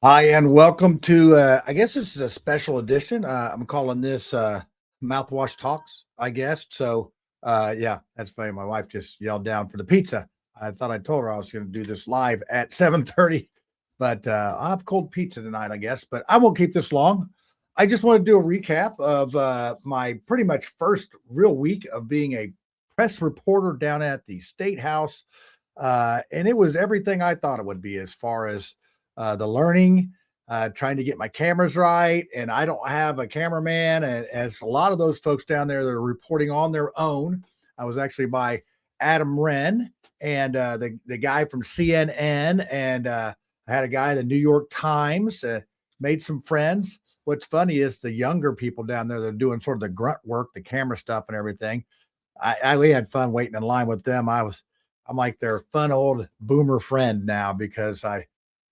Hi, and welcome to, I guess this is a special edition. I'm calling this Mouthwash Talks, I guess. Yeah, that's funny. My wife just yelled down for the pizza. I thought I told her I was going to do this live at 7:30, but I'll have cold pizza tonight, I guess. But I won't keep this long. I just want to do a recap of my pretty much first real week of being a press reporter down at the Statehouse. And it was everything I thought it would be as far as the learning, trying to get my cameras right. And I don't have a cameraman, as a lot of those folks down there that are reporting on their own. I was actually by Adam Wren and the guy from CNN, and I had a guy in the New York Times, made some friends. What's funny is the younger people down there that are doing sort of the grunt work, the camera stuff and everything. We had fun waiting in line with them. I'm like their fun old boomer friend now because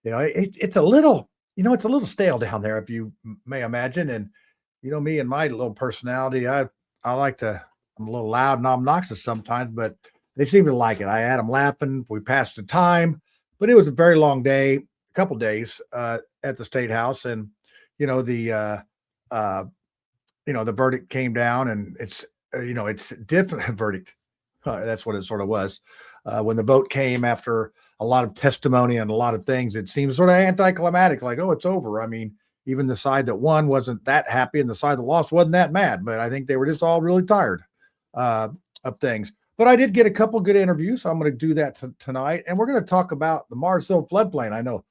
it's a little, it's a little stale down there, if you may imagine. And me and my little personality, I like to, I'm a little loud and obnoxious sometimes, but they seem to like it. I had them laughing. We passed the time, but it was a very long day, a couple days at the State House, and you know the uh, uh, the verdict came down, and it's a different verdict. That's what it sort of was. When the vote came after a lot of testimony and a lot of things, it seems sort of anticlimactic, like, oh, it's over. I mean, even the side that won wasn't that happy, and the side that lost wasn't that mad. But I think they were just all really tired uh, of things. But I did get a couple good interviews, so I'm going to do that tonight, and we're going to talk about the Mars Hill floodplain. I know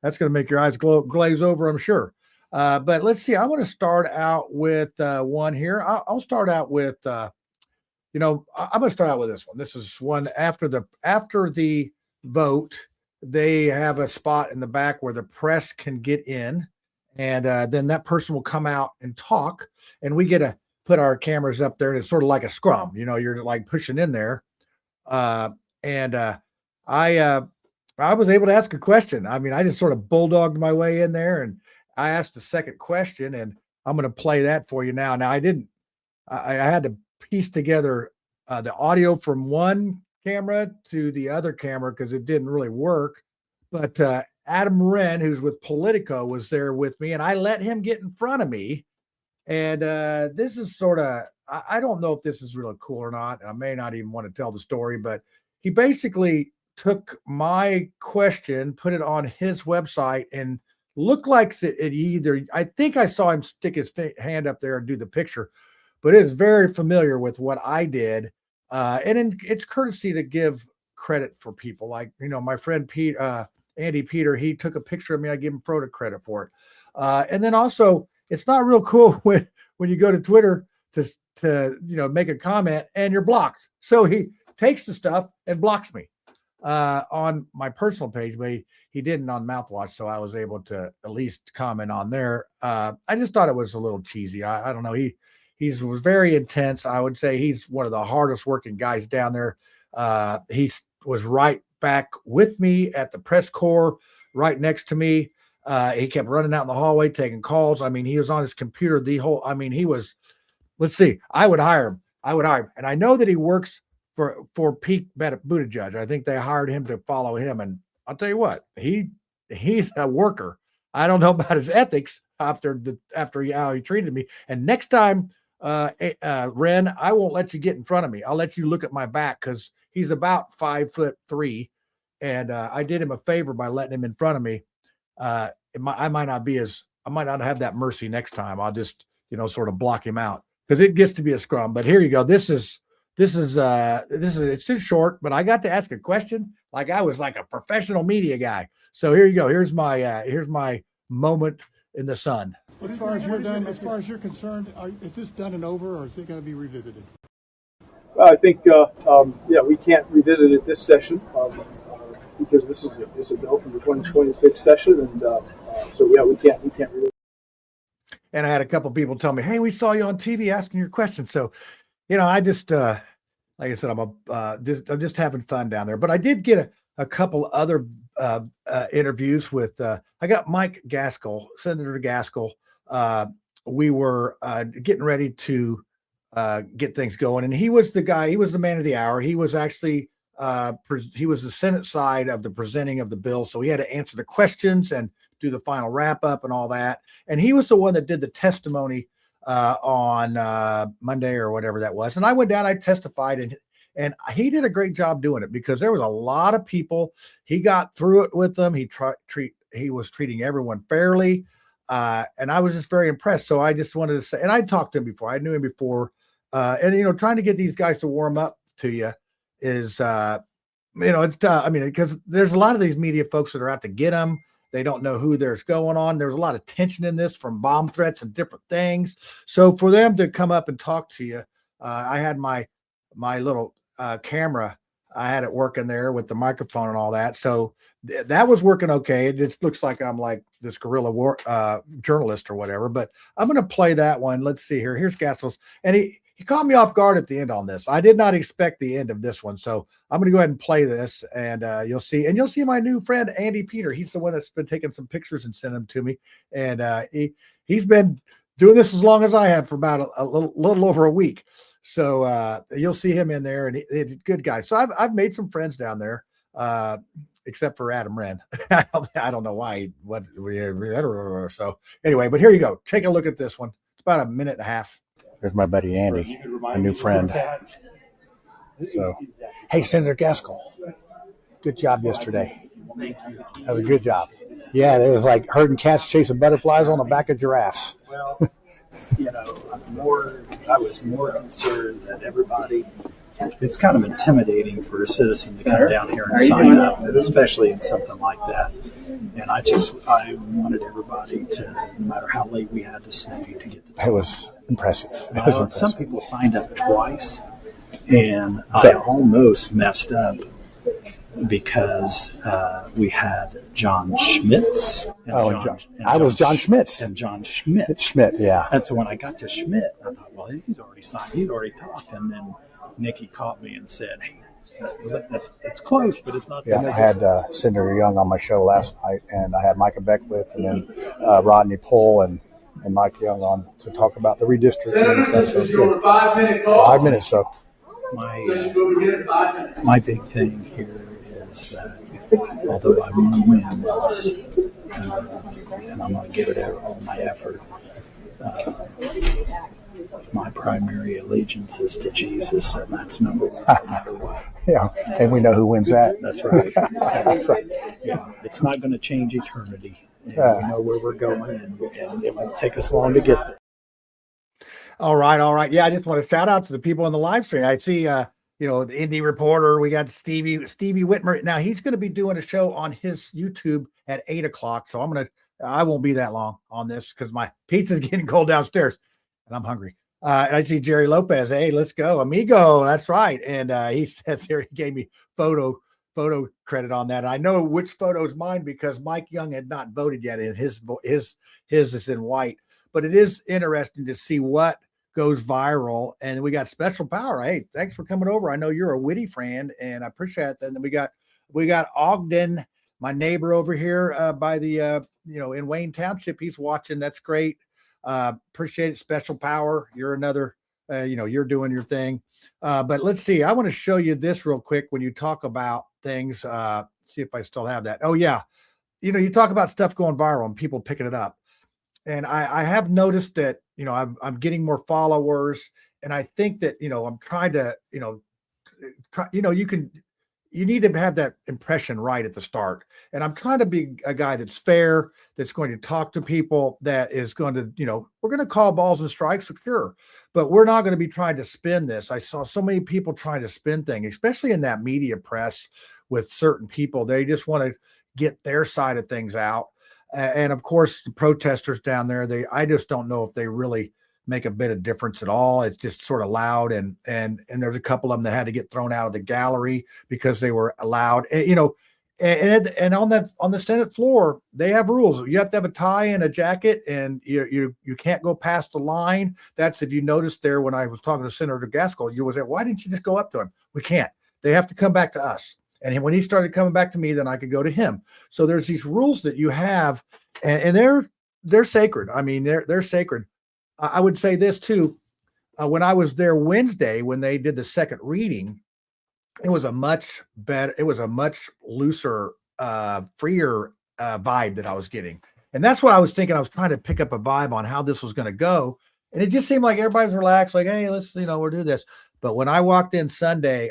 that's going to make your eyes glaze over, I'm sure. But let's see. I want to start out with one here. I'll start out with. I'm going to start out with this one. This is one after the vote. They have a spot in the back where the press can get in, and then that person will come out and talk, and we get to put our cameras up there, and it's sort of like a scrum. You're like pushing in there, and I was able to ask a question. I mean, I just sort of bulldogged my way in there, and I asked a second question, and I'm going to play that for you now. Now, I didn't. I had to piece together the audio from one camera to the other camera because it didn't really work. But Adam Wren, who's with Politico, was there with me, and I let him get in front of me. And this is sort of, I don't know if this is really cool or not. I may not even want to tell the story, but he basically took my question, put it on his website, and looked like it either, I think I saw him stick his hand up there and do the picture, but it is very familiar with what I did. It's courtesy to give credit for people like, my friend Pete, Andy Peter, he took a picture of me. I give him photo credit for it. And then also it's not real cool when you go to Twitter to make a comment and you're blocked. So he takes the stuff and blocks me on my personal page, but he didn't on Mouthwash. So I was able to at least comment on there. I just thought it was a little cheesy. I don't know. He was very intense. I would say he's one of the hardest working guys down there. He was right back with me at the press corps, right next to me. He kept running out in the hallway, taking calls. I mean, he was on his computer he was, let's see, I would hire him. And I know that he works for Pete Buttigieg. I think they hired him to follow him. And I'll tell you what, he's a worker. I don't know about his ethics after how he treated me. And next time, Ren, I won't let you get in front of me. I'll let you look at my back because he's about 5'3", and I did him a favor by letting him in front of me. I might not have that mercy next time. I'll just sort of block him out because it gets to be a scrum. But here you go. This is it's too short, but I got to ask a question like I was like a professional media guy. So here you go. Here's my moment in the sun. As far as you're concerned, is this done and over, or is it going to be revisited? I think, we can't revisit it this session because this is a bill from the 2026 session, and we can't revisit it. And I had a couple people tell me, "Hey, we saw you on TV asking your questions." So, I just, like I said, I'm just having fun down there. But I did get a couple other interviews with. I got Mike Gaskell, Senator Gaskell. We were getting ready to get things going, and he was the guy. He was the man of the hour. He was actually he was the Senate side of the presenting of the bill, so he had to answer the questions and do the final wrap up and all that. And he was the one that did the testimony on Monday or whatever that was. And I went down, I testified, and he did a great job doing it because there was a lot of people. He got through it with them. He was treating everyone fairly. And I was just very impressed. So I just wanted to say, and I talked to him before, I knew him before. And, trying to get these guys to warm up to you is, it's tough. I mean, because there's a lot of these media folks that are out to get them. They don't know who there's going on. There's a lot of tension in this from bomb threats and different things. So for them to come up and talk to you, I had my little camera. I had it working there with the microphone and all that. So that was working okay. It just looks like I'm like this guerrilla war journalist or whatever, but I'm going to play that one. Let's see here. Here's Gastos. And he caught me off guard at the end on this. I did not expect the end of this one. So I'm going to go ahead and play this, and you'll see my new friend, Andy Peter. He's the one that's been taking some pictures and sending them to me. And he's been doing this as long as I have, for about a little over a week. So you'll see him in there, and he's a good guy. So I've made some friends down there, except for Adam Wren. I don't know why. So anyway, but here you go. Take a look at this one. It's about a minute and a half. There's my buddy Andy, a new friend. So, hey, Senator Gaskell, good job yesterday. That was a good job. Yeah, it was like herding cats chasing butterflies on the back of giraffes. Well, I was more concerned that everybody. It's kind of intimidating for a citizen to come down here and sign up, especially in something like that. And I wanted everybody to, no matter how late we had to stay, to get the. It was impressive. Some people signed up twice, and I almost messed up because we had John Schmitz. I was John Schmitz. And John Schmidt. Schmidt, yeah. And so when I got to Schmidt, I thought, well, he's already signed. He's already talked. And then Nikki caught me and said, hey, it's close, but it's not. Yeah, I had Senator Young on my show last night, and I had Micah Beckwith and then Rodney Pohl and Mike Young on to talk about the redistricting. Senator, this is your 5-minute call. 5 minutes, so. My big thing here is that although I want to win this, and I'm going to give it all my effort, my primary allegiance is to Jesus, and that's number one, no matter what. Yeah, and we know who wins that. That's right. That's right. Yeah, it's not going to change eternity. And we know where we're going, and it won't take us long to get there. All right. Yeah, I just want to shout out to the people on the live stream. I see, the Indie Reporter. We got Stevie Whitmer. Now he's going to be doing a show on his YouTube at 8:00. So I won't be that long on this because my pizza's getting cold downstairs, and I'm hungry. And I see Jerry Lopez. Hey, let's go, amigo. That's right. And he says here he gave me photo credit on that. And I know which photo is mine because Mike Young had not voted yet, and his is in white. But it is interesting to see what goes viral. And we got Special Power. Hey, thanks for coming over. I know you're a witty friend, and I appreciate that. And then we got Ogden, my neighbor over here by the in Wayne Township. He's watching. That's great. Appreciate it. Special Power. You're another. You're doing your thing. But let's see. I want to show you this real quick when you talk about things. See if I still have that. Oh yeah. You talk about stuff going viral and people picking it up. And I have noticed that, I'm getting more followers, and I think that, I'm trying to, you need to have that impression right at the start. And I'm trying to be a guy that's fair, that's going to talk to people, that is going to, we're going to call balls and strikes for sure, but we're not going to be trying to spin this. I saw so many people trying to spin things, especially in that media press with certain people. They just want to get their side of things out. And of course, the protesters down there, I just don't know if they really make a bit of difference at all. It's just sort of loud. And there's a couple of them that had to get thrown out of the gallery because they were loud. And on the Senate floor, they have rules. You have to have a tie and a jacket, and you can't go past the line. That's, if you noticed there when I was talking to Senator Gaskell, you was like, why didn't you just go up to him? We can't. They have to come back to us. And when he started coming back to me, then I could go to him. So there's these rules that you have, and they're sacred. I mean, they're sacred. I would say this too. When I was there Wednesday, when they did the second reading, it was a much better, it was a much looser, freer vibe that I was getting. And that's what I was thinking. I was trying to pick up a vibe on how this was going to go. And it just seemed like everybody's relaxed, like, hey, let's, we'll do this. But when I walked in Thursday,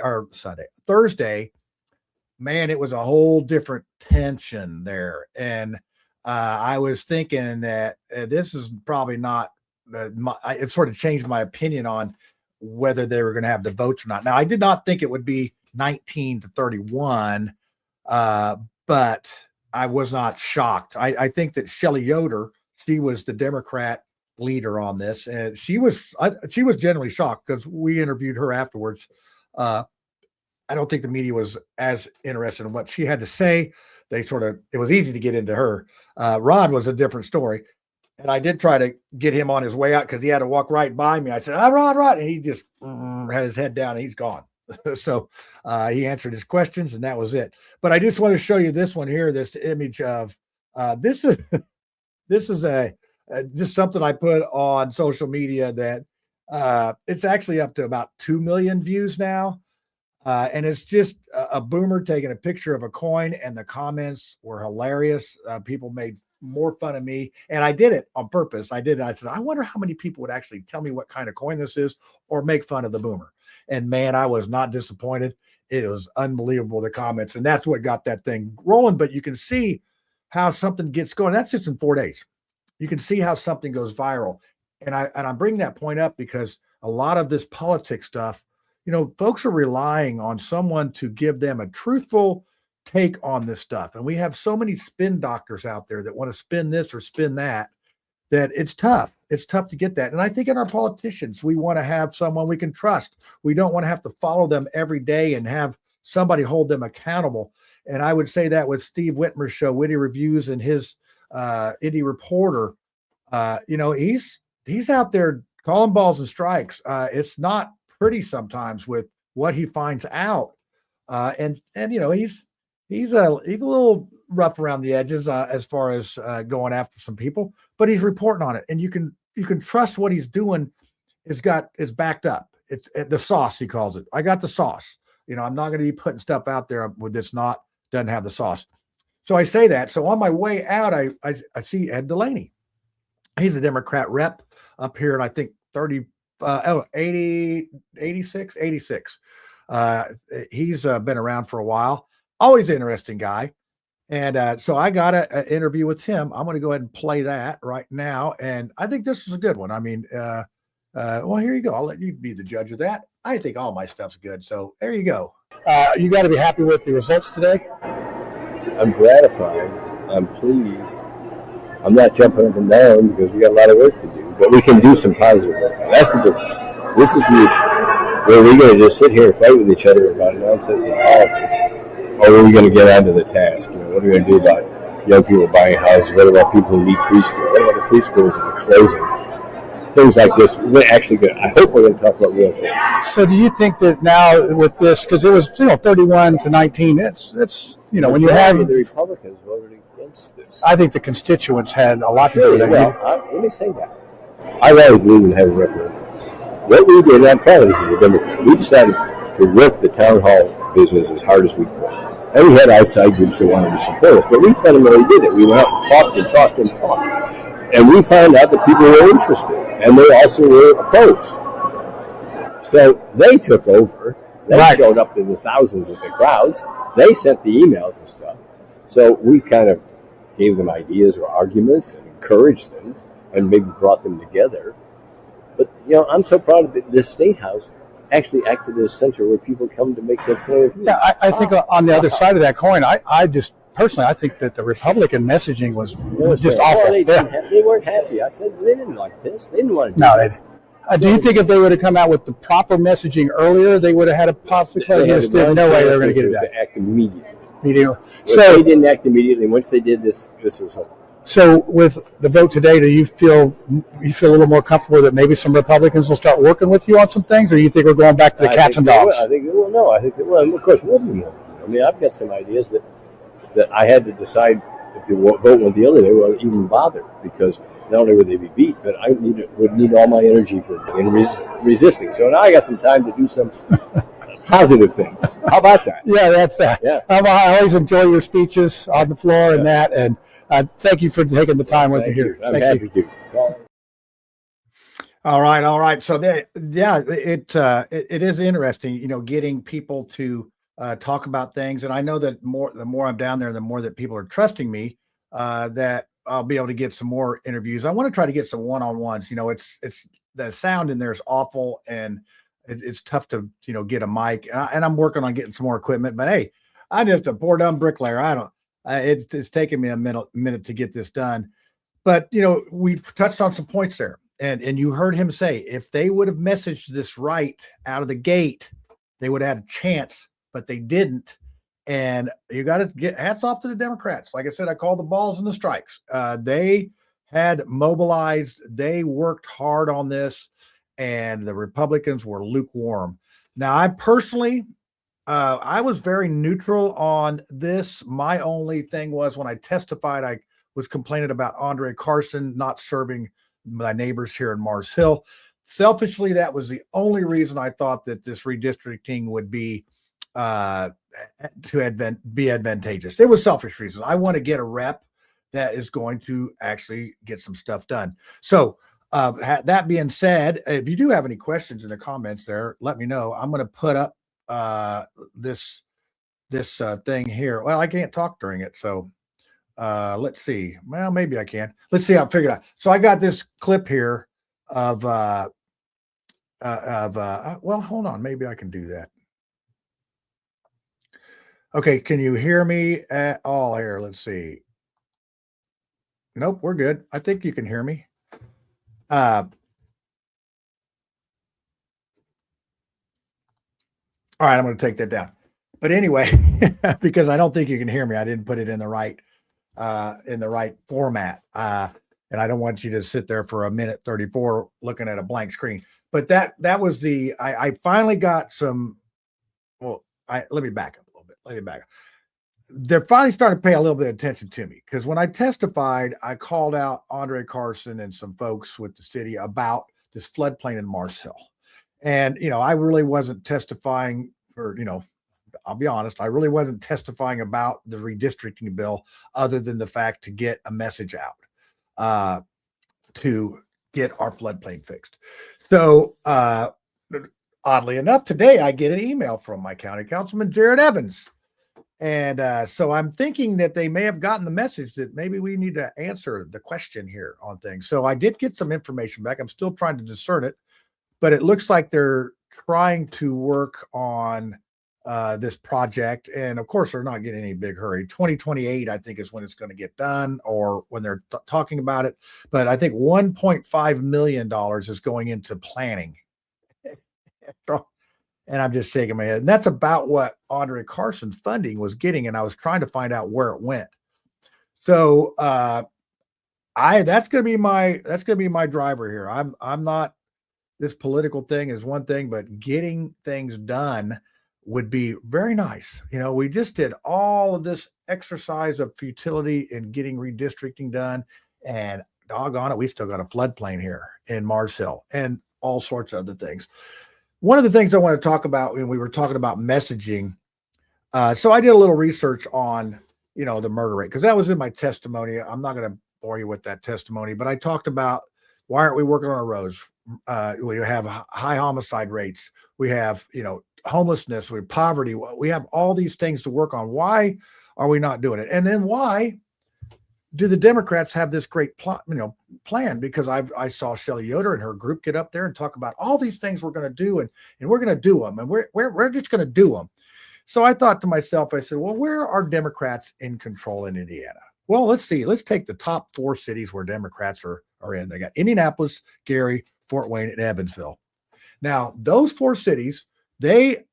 man, it was a whole different tension there. And I was thinking that this is probably not, it sort of changed my opinion on whether they were going to have the votes or not. Now, I did not think it would be 19-31, but I was not shocked. I think that Shelley Yoder, she was the Democrat leader on this, and she was generally shocked because we interviewed her afterwards. I don't think the media was as interested in what she had to say. It was easy to get into her. Rod was a different story. And I did try to get him on his way out because he had to walk right by me. I said, Rod. And he just had his head down and he's gone. So he answered his questions and that was it. But I just want to show you this one here, this image of this is just something I put on social media that it's actually up to about 2 million views now. And it's just a boomer taking a picture of a coin, and the comments were hilarious. People made more fun of me, and I did it on purpose. I said, I wonder how many people would actually tell me what kind of coin this is or make fun of the boomer. And man, I was not disappointed. It was unbelievable, the comments, and that's what got that thing rolling. But you can see how something gets going. That's just in 4 days. You can see how something goes viral. And I'm bringing that point up because a lot of this politics stuff, folks are relying on someone to give them a truthful take on this stuff. And we have so many spin doctors out there that want to spin this or spin that it's tough. It's tough to get that. And I think in our politicians, we want to have someone we can trust. We don't want to have to follow them every day and have somebody hold them accountable. And I would say that with Steve Whitmer's show, Witty Reviews, and his Indie Reporter, he's out there calling balls and strikes. It's not pretty sometimes with what he finds out. And he's a little rough around the edges as far as going after some people, but he's reporting on it, and you can trust what he's doing is backed up. It's the sauce, he calls it. I got the sauce. I'm not going to be putting stuff out there that's doesn't have the sauce. So I say that. So on my way out, I see Ed Delaney. He's a Democrat rep up here, and I think 86. He's been around for a while. Always an interesting guy. And so I got an interview with him. I'm going to go ahead and play that right now. And I think this is a good one. I mean, well, here you go. I'll let you be the judge of that. I think all my stuff's good. So there you go. You got to be happy with the results today. I'm gratified. I'm pleased. I'm not jumping up and down because we got a lot of work to do, but we can do some positive work. That's the difference. This is the issue. Were we going to just sit here and fight with each other about nonsense in politics, or are we going to get onto the task? What are we going to do about young people buying houses? What about people who need preschool? What about the preschools that are closing? Things like this. I hope we're going to talk about real things. So do you think that now with this, because it was 31-19, it's when you have the Republicans voted against this. I think the constituents had a lot to do with that. Let me say that. I rather believe in having a referendum. What we did, and I'm proud of this as a Democrat, we decided to work the town hall business as hard as we could. And we had outside groups that wanted to support us, but we fundamentally did it. We went out and talked and talked and talked. And we found out that people were interested, and they also were opposed. So they took over. They showed up in the thousands of the crowds. They sent the emails and stuff. So we kind of gave them ideas or arguments and encouraged them and maybe brought them together. But, I'm so proud of it. This Statehouse actually acted as a center where people come to make their point of view. Yeah, I think on the other side of that coin, I just personally, I think that the Republican messaging was just awful. They weren't happy. I said they didn't like this. They didn't want to do this. Do you think if they would have come out with the proper messaging earlier, they would have had a possibility? There's no way they were going to get it done. To act immediately. So they didn't act immediately. Once they did this was hopeful. So with the vote today, do you feel a little more comfortable that maybe some Republicans will start working with you on some things, or you think we're going back to the cats and dogs? I think they will. No, I think they will. And of course, we'll be more. I mean, I've got some ideas that I had to decide if the vote went the other way, well, even bother, because not only would they be beat, but I would need all my energy for resisting. So now I got some time to do some positive things. How about that? Yeah, that's that. Yeah. I always enjoy your speeches on the floor and that. And thank you for taking the time with me Thank here. you. I'm Thank happy you. to. All right, all right. So yeah, it is interesting, getting people to talk about things, and I know that the more I'm down there, the more that people are trusting me, that I'll be able to get some more interviews. I want to try to get some one-on-ones. It's the sound in there is awful, and it's tough to get a mic, and I'm working on getting some more equipment. But hey, I'm just a poor dumb bricklayer. I don't. It's taken me a minute to get this done. But we touched on some points there, and you heard him say if they would have messaged this right out of the gate, they would have had a chance, but they didn't. And you got to get hats off to the Democrats. Like I said, I call the balls and the strikes. They had mobilized, they worked hard on this, and the Republicans were lukewarm. Now, I personally, I was very neutral on this. My only thing was when I testified, I was complaining about Andre Carson not serving my neighbors here in Mars Hill. Selfishly, that was the only reason I thought that this redistricting would be be advantageous. It was selfish reasons. I want to get a rep that is going to actually get some stuff done. So that being said, if you do have any questions in the comments there, let me know. I'm going to put up this thing here. Well, I can't talk during it, so let's see. Well, maybe I can. Let's see. I'll figure it out. So I got this clip here of well, hold on. Maybe I can do that. Okay, can you hear me at all here? Let's see. Nope, we're good. I think you can hear me. All right, I'm going to take that down. But anyway, because I don't think you can hear me, I didn't put it in the right format. And I don't want you to sit there for a minute 34 looking at a blank screen. But that was I finally got some. Well, let me back up a little bit. They're finally starting to pay a little bit of attention to me, because when I testified, I called out Andre Carson and some folks with the city about this floodplain in Mars Hill. And, I really wasn't testifying for, I'll be honest, I really wasn't testifying about the redistricting bill other than the fact to get a message out to get our floodplain fixed. So oddly enough, today I get an email from my county councilman, Jared Evans. And so I'm thinking that they may have gotten the message that maybe we need to answer the question here on things. So I did get some information back. I'm still trying to discern it, but it looks like they're trying to work on this project. And of course, they're not getting any big hurry. 2028, I think, is when it's going to get done, or when they're talking about it. But I think $1.5 million is going into planning. And I'm just shaking my head. And that's about what Andre Carson's funding was getting. And I was trying to find out where it went. So that's going to be my driver here. I'm not, this political thing is one thing, but getting things done would be very nice. We just did all of this exercise of futility in getting redistricting done, and doggone it, we still got a floodplain here in Mars Hill and all sorts of other things. One of the things I want to talk about when we were talking about messaging, so I did a little research on, the murder rate, because that was in my testimony. I'm not going to bore you with that testimony, but I talked about, why aren't we working on our roads? We have high homicide rates. We have, homelessness, we have poverty. We have all these things to work on. Why are we not doing it? And then why do the Democrats have this great plan? Because I saw Shelley Yoder and her group get up there and talk about all these things we're going to do, and we're going to do them, and we're just going to do them. So I thought to myself, I said, well, where are Democrats in control in Indiana? Well, let's see. Let's take the top 4 cities where Democrats are in. They got Indianapolis, Gary, Fort Wayne, and Evansville. Now, those 4 cities, they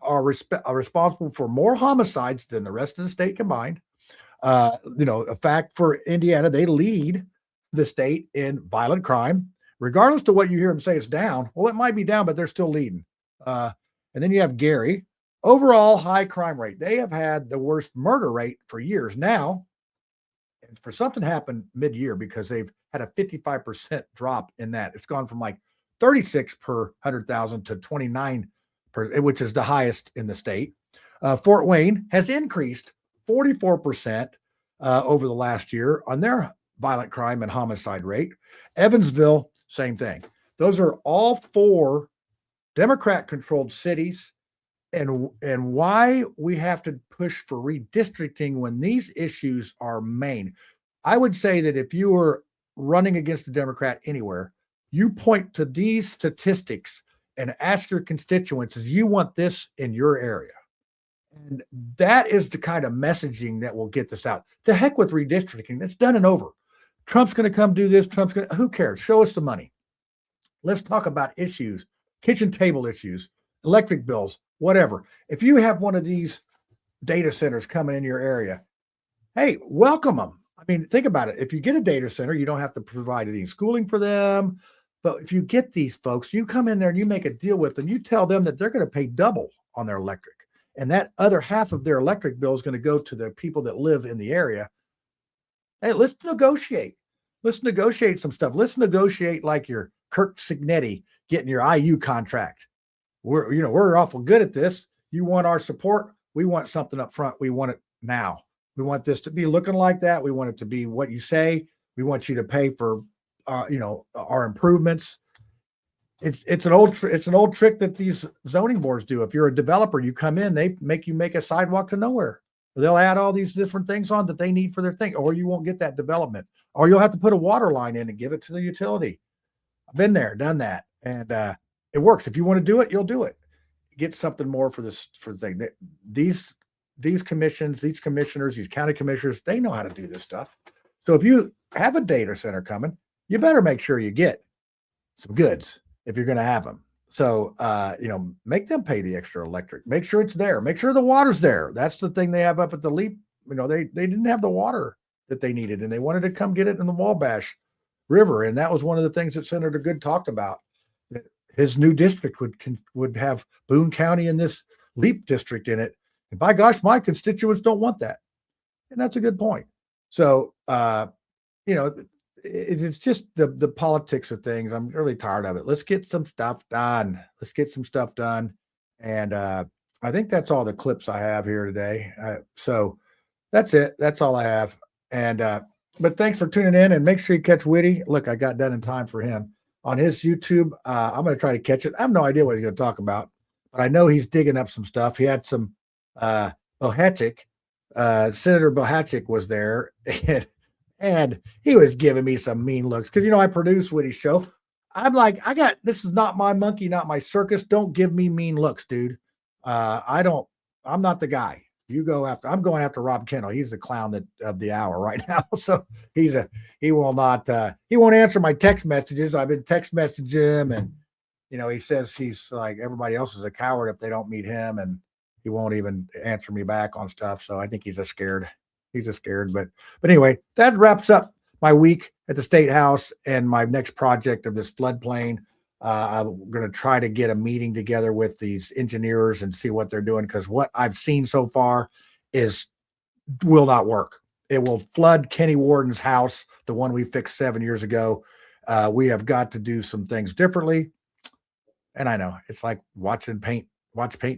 are responsible for more homicides than the rest of the state combined. A fact for Indiana, they lead the state in violent crime, regardless to what you hear them say it's down. Well, it might be down, but they're still leading. And then you have Gary, overall high crime rate. They have had the worst murder rate for years. Now, for something happened mid-year, because they've had a 55% drop in that. It's gone from like 36 per 100,000 to 29 which is the highest in the state. Fort Wayne has increased 44% over the last year on their violent crime and homicide rate. Evansville, same thing. Those are all 4 Democrat-controlled cities. And why we have to push for redistricting when these issues are main. I would say that if you were running against a Democrat anywhere, you point to these statistics and ask your constituents, you want this in your area. And that is the kind of messaging that will get this out. To heck with redistricting. It's done and over. Trump's going to come do this. Who cares? Show us the money. Let's talk about issues, kitchen table issues, electric bills, whatever. If you have one of these data centers coming in your area, hey, welcome them. I mean, think about it. If you get a data center, you don't have to provide any schooling for them. But if you get these folks, you come in there and you make a deal with them, you tell them that they're going to pay double on their electric. And that other half of their electric bill is going to go to the people that live in the area. Hey, let's negotiate. Let's negotiate some stuff. Let's negotiate like your Kirk Signetti getting your IU contract. We're awful good at this. You want our support. We want something up front. We want it now. We want this to be looking like that. We want it to be what you say. We want you to pay for, our improvements. It's an old trick that these zoning boards do. If you're a developer, you come in, they make you make a sidewalk to nowhere. They'll add all these different things on that they need for their thing, or you won't get that development, or you'll have to put a water line in and give it to the utility. I've been there, done that, and it works. If you want to do it, you'll do it. Get something more for the thing. These commissions, these commissioners, these county commissioners, they know how to do this stuff. So if you have a data center coming, you better make sure you get some goods if you're going to have them. So, make them pay the extra electric. Make sure it's there. Make sure the water's there. That's the thing they have up at the Leap. They didn't have the water that they needed, and they wanted to come get it in the Wabash River. And that was one of the things that Senator Good talked about. That his new district would have Boone County and this Leap district in it. And by gosh, my constituents don't want that. And that's a good point. So, it's just the politics of things. I'm really tired of it. Let's get some stuff done. And I think that's all the clips I have here today. So that's it. That's all I have. And but thanks for tuning in, and make sure you catch Whitty. Look, I got done in time for him on his YouTube. I'm going to try to catch it. I have no idea what he's going to talk about, but I know he's digging up some stuff. He had some Bohachik. Senator Bohachik was there, and he was giving me some mean looks because, I produce Whitty's show. I'm like, this is not my monkey, not my circus. Don't give me mean looks, dude. I'm not the guy. I'm going after Rob Kendall. He's the clown of the hour right now. So he won't answer my text messages. I've been text messaging him, and, he says he's like, everybody else is a coward if they don't meet him, and he won't even answer me back on stuff. So I think he's scared. But anyway, that wraps up my week at the Statehouse and my next project of this floodplain. I'm going to try to get a meeting together with these engineers and see what they're doing, because what I've seen so far will not work. It will flood Kenny Warden's house, the one we fixed 7 years ago. We have got to do some things differently. And I know it's like watch paint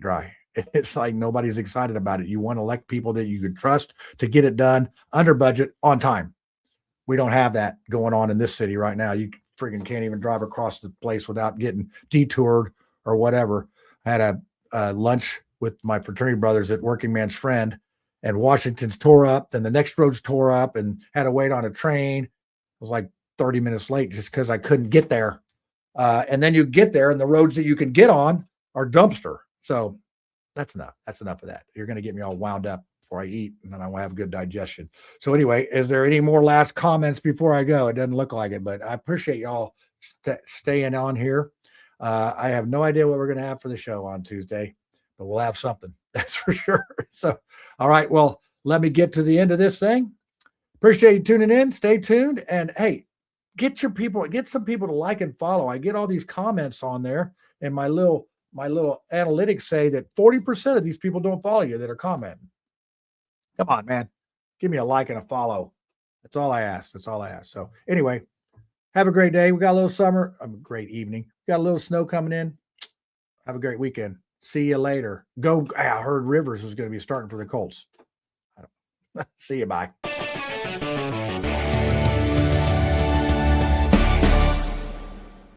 dry. It's like nobody's excited about it. You want to elect people that you can trust to get it done under budget on time. We don't have that going on in this city right now. You friggin' can't even drive across the place without getting detoured or whatever. I had a lunch with my fraternity brothers at Working Man's Friend, and Washington's tore up. Then the next road's tore up, and had to wait on a train. It was like 30 minutes late just because I couldn't get there. And then you get there, and the roads that you can get on are dumpster. So that's enough. That's enough of that. You're going to get me all wound up before I eat, and then I will have good digestion. So anyway, is there any more last comments before I go? It doesn't look like it, but I appreciate y'all staying on here. I have no idea what we're going to have for the show on Tuesday, but we'll have something. That's for sure. So, all right. Well, let me get to the end of this thing. Appreciate you tuning in. Stay tuned. And hey, get some people to like and follow. I get all these comments on there, and my little analytics say that 40% of these people don't follow you that are commenting. Come on, man. Give me a like and a follow. That's all I ask. So anyway, have a great day. We got a little summer. A great evening. We got a little snow coming in. Have a great weekend. See you later. Go. I heard Rivers was going to be starting for the Colts. I don't. See you. Bye.